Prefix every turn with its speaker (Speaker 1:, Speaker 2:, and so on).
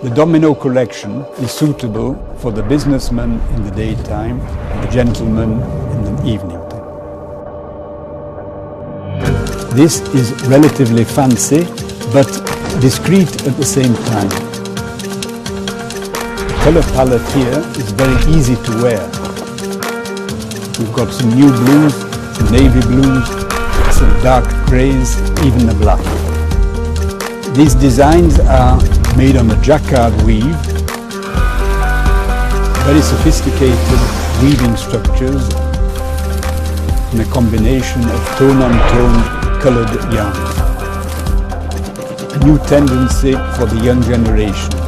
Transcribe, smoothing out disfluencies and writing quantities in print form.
Speaker 1: The domino collection is suitable for the businessman in the daytime and the gentleman in the evening. This is relatively fancy, but discreet at the same time. The color palette here is very easy to wear. We've got some new blues, some navy blues, some dark grays, even a black. These designs are made on a jacquard weave, very sophisticated weaving structures in a combination of tone-on-tone colored yarns. A new tendency for the young generation.